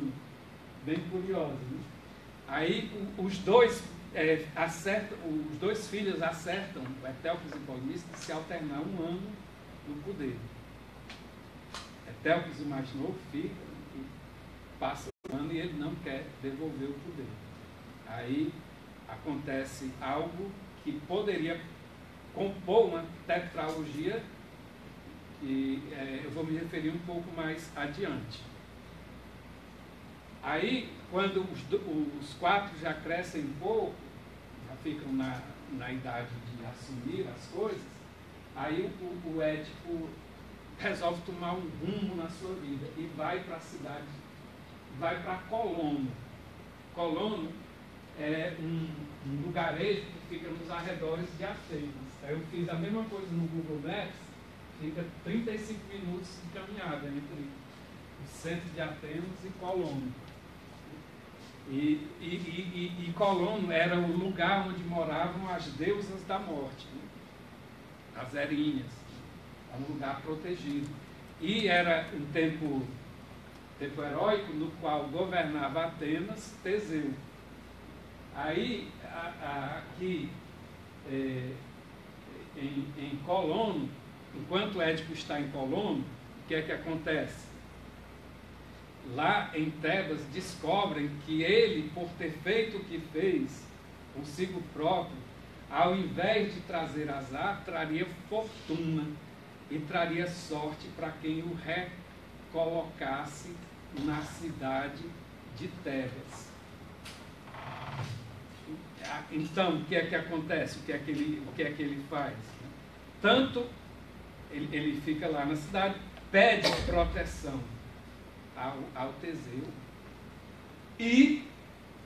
bem curiosa, né? Aí os 2 filhos acertam, Teucris e Polinice, de se alternar 1 ano no poder. Teucris, o mais novo, fica, e passa 1 ano e ele não quer devolver o poder. Aí acontece algo que poderia compor uma tetralogia, e eu vou me referir um pouco mais adiante. Aí, quando os 4 já crescem um pouco, já ficam na idade de assumir as coisas, aí o Édipo resolve tomar um rumo na sua vida e vai para a cidade, vai para Colono. Colono é um lugarejo que fica nos arredores de Atenas. Aí eu fiz a mesma coisa no Google Maps, fica 35 minutos de caminhada entre o centro de Atenas, e Colono. E Colono era o lugar onde moravam as deusas da morte, né? As Erinhas. Era um lugar protegido. E era um tempo heróico no qual governava Atenas Teseu. Aí, aqui em Colono, enquanto Édipo está em Colono, o que é que acontece? Lá em Tebas descobrem que ele, por ter feito o que fez consigo próprio, ao invés de trazer azar, traria fortuna e traria sorte para quem o recolocasse na cidade de Tebas. Então, o que é que acontece? O que é que ele faz? Tanto ele fica lá na cidade, pede proteção ao Teseu, e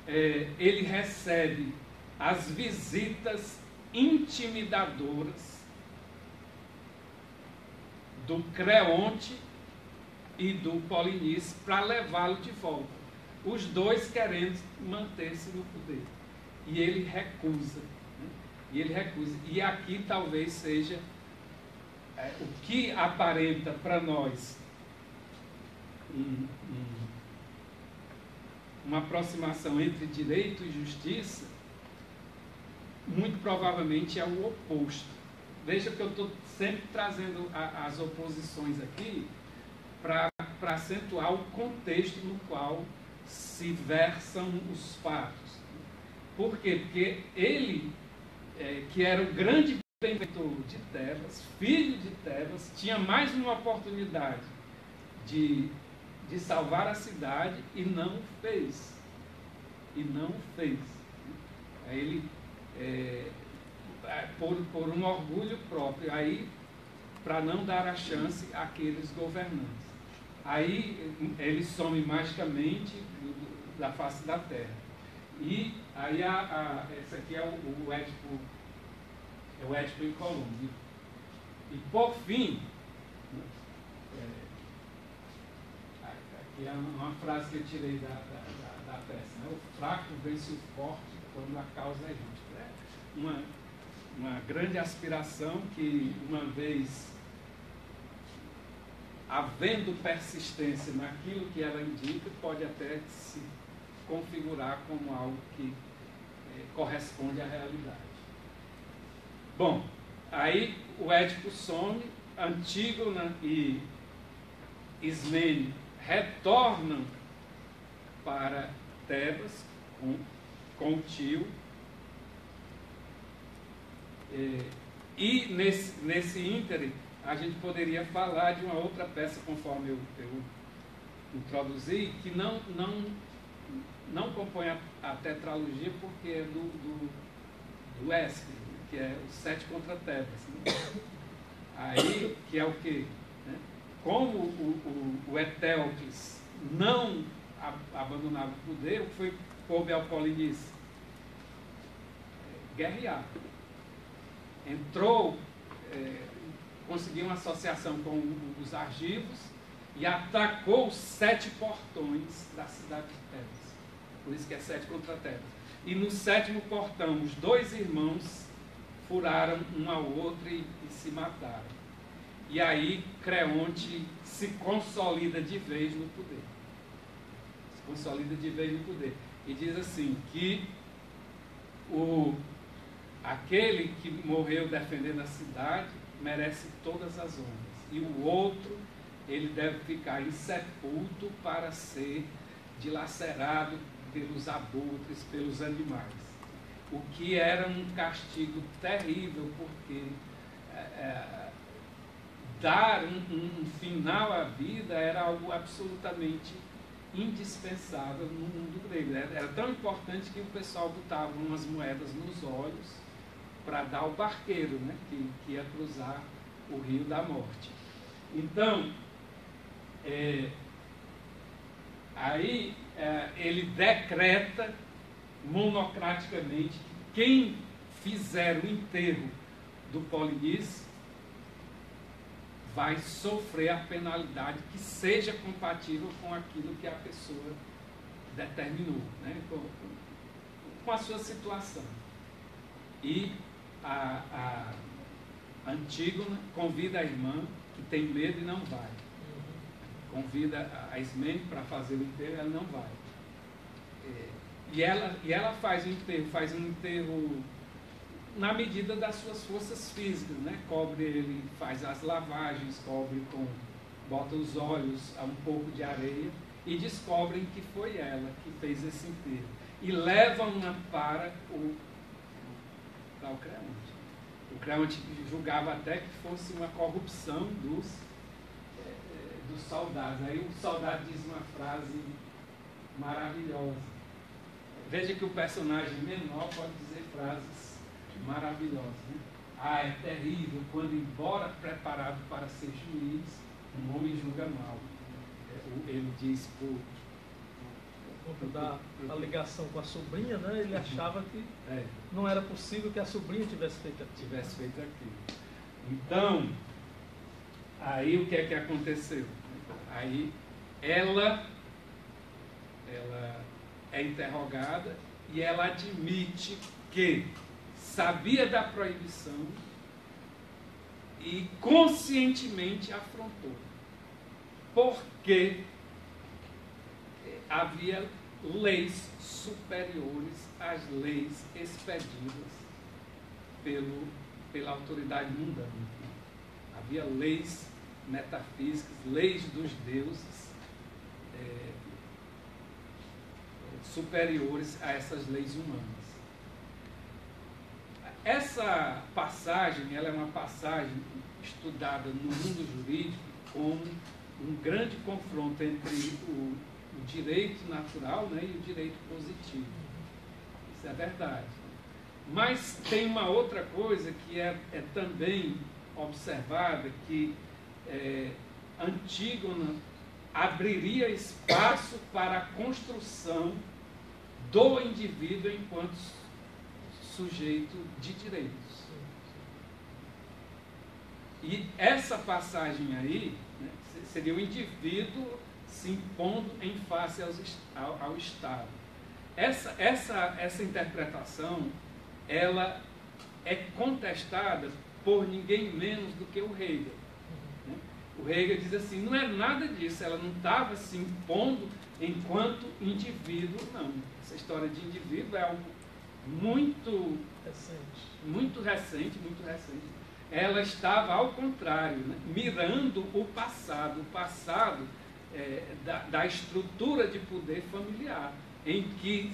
ele recebe as visitas intimidadoras do Creonte e do Polinice para levá-lo de volta, os dois querendo manter-se no poder, e ele recusa, né? E aqui talvez seja o que aparenta para nós uma aproximação entre direito e justiça, muito provavelmente é o oposto. Veja que eu estou sempre trazendo as oposições aqui para acentuar o contexto no qual se versam os fatos. Por quê? Porque ele, que era o grande benfeitor de Tebas, filho de Tebas, tinha mais uma oportunidade de salvar a cidade e não fez. Ele, por um orgulho próprio, aí, para não dar a chance àqueles governantes. Aí ele some magicamente da face da terra. E aí esse aqui é o Édipo em Colono. E por fim, aqui é uma frase que eu tirei da peça, né? O fraco vence o forte quando a causa é justa. É uma grande aspiração que, uma vez havendo persistência naquilo que ela indica, pode até se configurar como algo que corresponde à realidade. Bom, aí o Édipo some, Antígona e Ismênio retornam para Tebas com o tio, e nesse ínterim a gente poderia falar de uma outra peça, conforme eu introduzi, que não compõe a tetralogia, porque é do Ésquilo, que é o Sete contra Tebas, né? Aí, que é o quê? Né? Como o Etéocles não abandonava o poder, o que coube ao Polinice? Guerrear. Entrou, conseguiu uma associação com os argivos e atacou os 7 portões da cidade de Tebas. Por isso que é 7 contra Tebas. E no 7º portão, os 2 irmãos furaram um ao outro e se mataram. E aí Creonte se consolida de vez no poder. E diz assim, que aquele que morreu defendendo a cidade merece todas as honras. E o outro, ele deve ficar insepulto para ser dilacerado pelos abutres, pelos animais. O que era um castigo terrível, porque dar um final à vida era algo absolutamente indispensável no mundo grego. Era tão importante que o pessoal botava umas moedas nos olhos para dar ao barqueiro, né, que ia cruzar o rio da morte. Então, aí ele decreta monocraticamente que quem fizer o enterro do Polinice vai sofrer a penalidade que seja compatível com aquilo que a pessoa determinou, né? Com a sua situação. E a Antígona convida a irmã, que tem medo e não vai. Convida a Ismene para fazer o enterro, ela não vai. E ela faz um enterro na medida das suas forças físicas, né? Cobre ele, faz as lavagens, bota os olhos a um pouco de areia e descobrem que foi ela que fez esse enterro. E levam-na para o Creonte. O Creonte julgava até que fosse uma corrupção dos soldados. Aí o soldado diz uma frase maravilhosa. Veja que o personagem menor pode dizer frases maravilhosas, né? Ah, é terrível quando, embora preparado para ser juiz, um homem julga mal. Ele diz por conta da ligação com a sobrinha, né? Ele achava que não era possível que a sobrinha tivesse feito aquilo. Então, aí o que é que aconteceu? Aí ela é interrogada e ela admite que sabia da proibição e conscientemente afrontou. Porque havia leis superiores às leis expedidas pela autoridade mundana. Havia leis metafísicas, leis dos deuses superiores a essas leis humanas. Essa passagem, ela é uma passagem estudada no mundo jurídico como um grande confronto entre o direito natural, né, e o direito positivo. Isso é verdade. Mas tem uma outra coisa que é também observada, que Antígona abriria espaço para a construção do indivíduo enquanto sujeito de direitos. E essa passagem aí, né, seria o indivíduo se impondo em face ao Estado. Essa interpretação, ela é contestada por ninguém menos do que o Hegel. Né? O Hegel diz assim, não é nada disso, ela não estava se impondo enquanto indivíduo, não. Essa história de indivíduo é algo muito recente. Ela estava, ao contrário, né, mirando o passado da estrutura de poder familiar, em que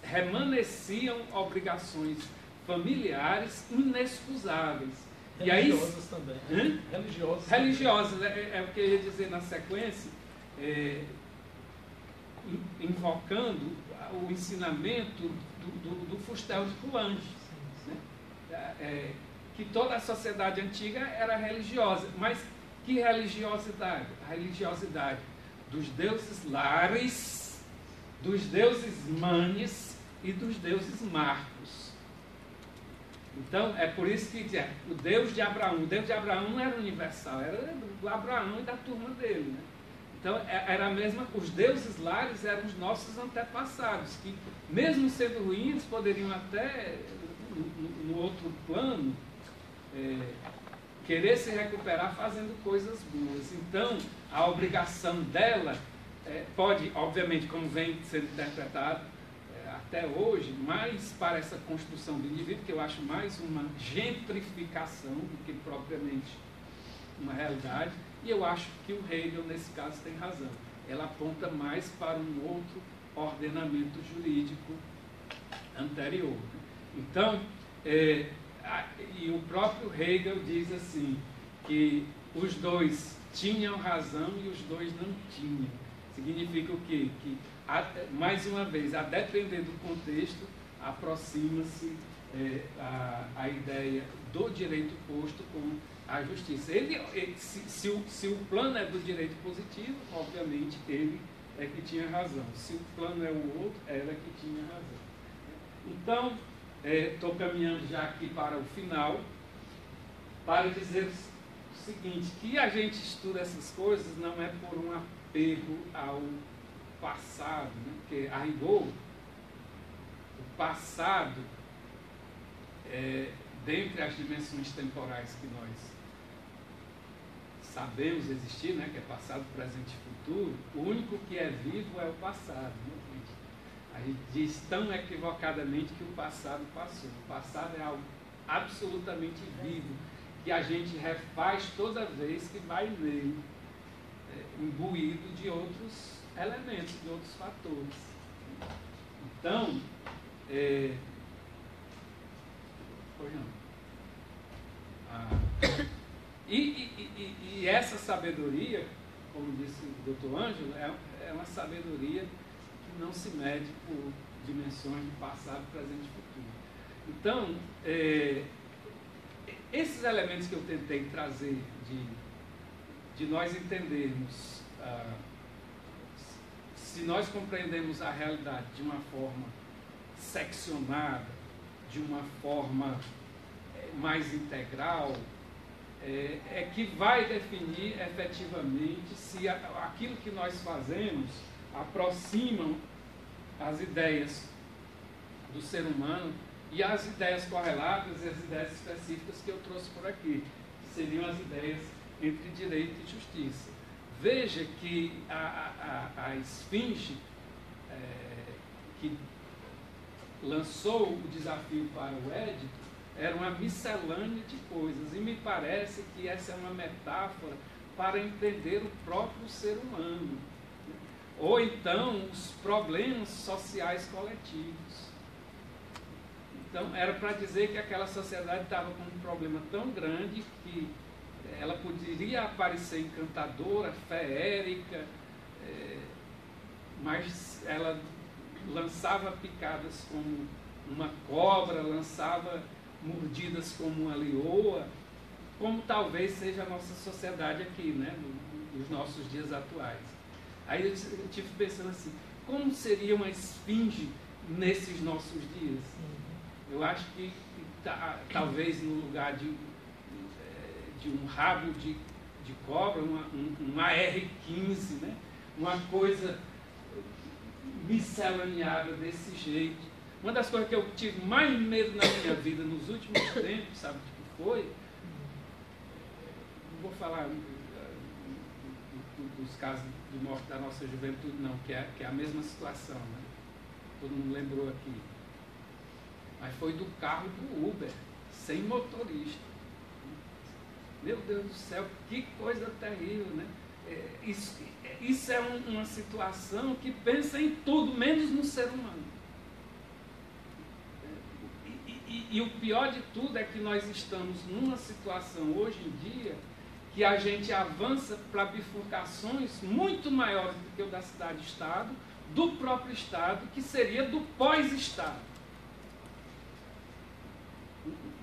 remanesciam obrigações familiares inexcusáveis. Religiosas também. Religiosas, é o que eu ia dizer na sequência, invocando o ensinamento do Fustel de Coulanges, né? Que toda a sociedade antiga era religiosa, mas que religiosidade? A religiosidade dos deuses Lares, dos deuses Manes e dos deuses Marcos. Então, é por isso que o Deus de Abraão não era universal, era do Abraão e da turma dele, né? Então, era a mesma, os deuses Lares eram os nossos antepassados, que mesmo sendo ruins, poderiam até, no outro plano, querer se recuperar fazendo coisas boas. Então, a obrigação dela pode, obviamente, como vem sendo interpretado até hoje, mais para essa construção do indivíduo, que eu acho mais uma gentrificação do que propriamente uma realidade, e eu acho que o Hegel, nesse caso, tem razão. Ela aponta mais para um outro ordenamento jurídico anterior. Então, e o próprio Hegel diz assim, que os dois tinham razão e os dois não tinham. Significa o quê? Que, mais uma vez, a depender do contexto, aproxima-se a ideia do direito posto com a justiça. Se o plano é do direito positivo, obviamente ele é que tinha razão. Se o plano é o outro, ela é que tinha razão. Então, estou caminhando já aqui para o final, para dizer o seguinte, que a gente estuda essas coisas não é por um apego ao passado, né? Porque a rigor, o passado, dentre as dimensões temporais que nós sabemos existir, né? Que é passado, presente e futuro, o único que é vivo é o passado, né? A gente diz tão equivocadamente que o passado passou. O passado é algo absolutamente vivo, que a gente refaz toda vez que vai nele, imbuído de outros elementos, de outros fatores. Então, e essa sabedoria, como disse o Dr. Ângelo, é uma sabedoria que não se mede por dimensões de passado, presente e futuro. Então, esses elementos que eu tentei trazer de nós entendermos, se nós compreendemos a realidade de uma forma seccionada, de uma forma mais integral, é que vai definir efetivamente se aquilo que nós fazemos aproximam as ideias do ser humano e as ideias correlatas e as ideias específicas que eu trouxe por aqui, que seriam as ideias entre direito e justiça. Veja que a esfinge que lançou o desafio para o Édipo era uma miscelânea de coisas, e me parece que essa é uma metáfora para entender o próprio ser humano, ou então os problemas sociais coletivos. Então, era para dizer que aquela sociedade estava com um problema tão grande que ela poderia parecer encantadora, feérica, mas ela lançava picadas como uma cobra, lançava mordidas como uma leoa, como talvez seja a nossa sociedade aqui, né, nos nossos dias atuais. Aí eu estive pensando assim, como seria uma esfinge nesses nossos dias? Eu acho que talvez no lugar de um rabo de cobra, um AR-15, né? Uma coisa miscelaneada desse jeito. Uma das coisas que eu tive mais medo na minha vida nos últimos tempos, sabe o que foi? Não vou falar dos casos de morte da nossa juventude, não, que é a mesma situação, né? Todo mundo lembrou aqui. Mas foi do carro do Uber, sem motorista. Meu Deus do céu, que coisa terrível, né? Isso é uma situação que pensa em tudo, menos no ser humano. E o pior de tudo é que nós estamos numa situação hoje em dia que a gente avança para bifurcações muito maiores do que o da cidade-estado, do próprio Estado, que seria do pós-Estado.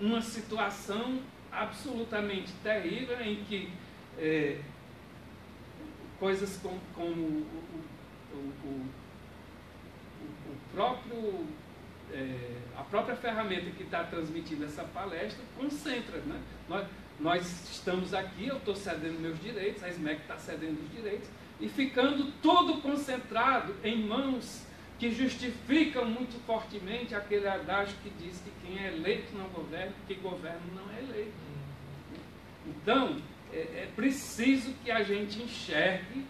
Uma situação absolutamente terrível em que coisas como a própria ferramenta que está transmitindo essa palestra concentra, né? Nós estamos aqui, eu estou cedendo meus direitos, a SMEC está cedendo os direitos, e ficando tudo concentrado em mãos que justificam muito fortemente aquele adágio que diz que quem é eleito não governa, que governa não é eleito. Então, é preciso que a gente enxergue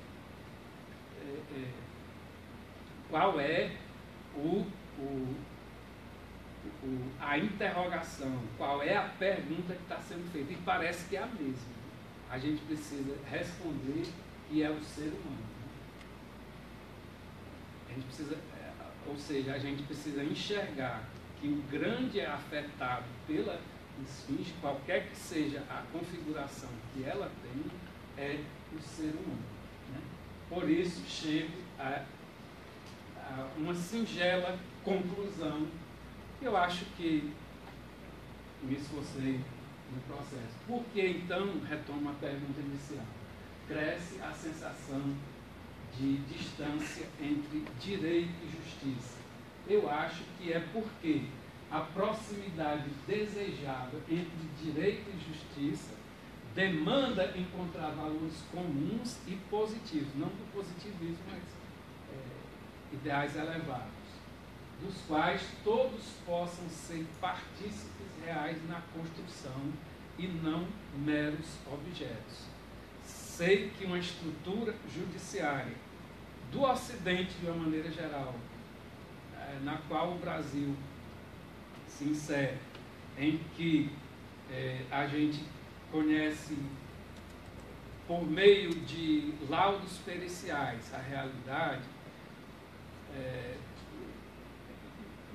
qual é a interrogação, qual é a pergunta que está sendo feita. E parece que é a mesma. A gente precisa responder que é o ser humano. A gente precisa, ou seja, a gente precisa enxergar que o grande afetado pela esfinge, qualquer que seja a configuração que ela tem, é o ser humano, né? Por isso chego a uma singela conclusão. Eu acho que me esforcei no processo. Por que então, retomo a pergunta inicial, cresce a sensação de distância entre direito e justiça? Eu acho que é porque a proximidade desejada entre direito e justiça demanda encontrar valores comuns e positivos, não por positivismo, mas ideais elevados, dos quais todos possam ser partícipes reais na construção e não meros objetos. Sei que uma estrutura judiciária do Ocidente, de uma maneira geral, na qual o Brasil se insere, em que a gente conhece por meio de laudos periciais a realidade,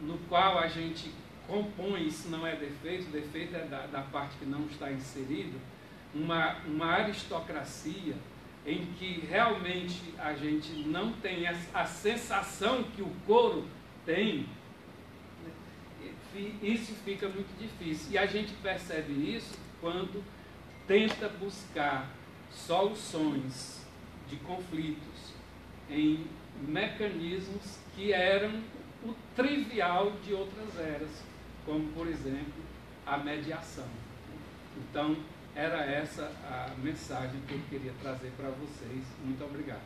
no qual a gente compõe, isso não é defeito, defeito é da parte que não está inserido, uma aristocracia em que realmente a gente não tem a sensação que o coro tem, isso fica muito difícil. E a gente percebe isso quando tenta buscar soluções de conflitos em mecanismos que eram o trivial de outras eras, como, por exemplo, a mediação. Então, era essa a mensagem que eu queria trazer para vocês. Muito obrigado.